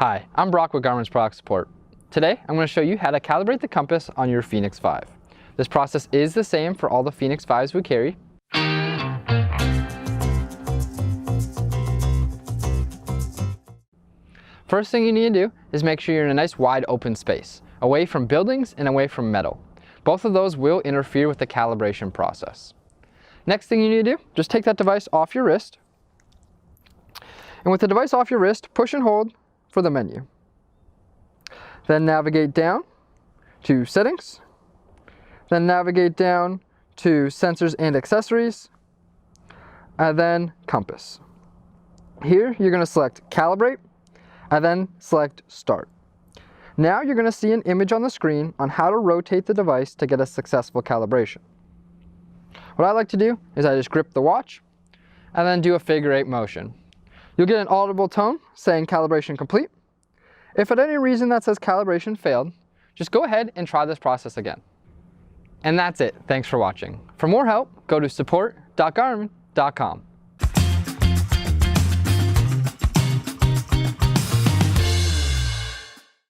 Hi, I'm Brock with Garmin's Product Support. Today, I'm going to show you how to calibrate the compass on your fēnix 5. This process is the same for all the fēnix 5s we carry. First thing you need to do is make sure you're in a nice wide open space, away from buildings and away from metal. Both of those will interfere with the calibration process. Next thing you need to do, just take that device off your wrist. And with the device off your wrist, push and hold for the menu. Then navigate down to Settings. Then navigate down to Sensors and Accessories. And then Compass. Here you're going to select Calibrate and then select Start. Now you're going to see an image on the screen on how to rotate the device to get a successful calibration. What I like to do is I just grip the watch and then do a figure 8 motion. You'll get an audible tone saying calibration complete. If at any reason that says calibration failed, just go ahead and try this process again. And that's it. Thanks for watching. For more help, go to support.garmin.com.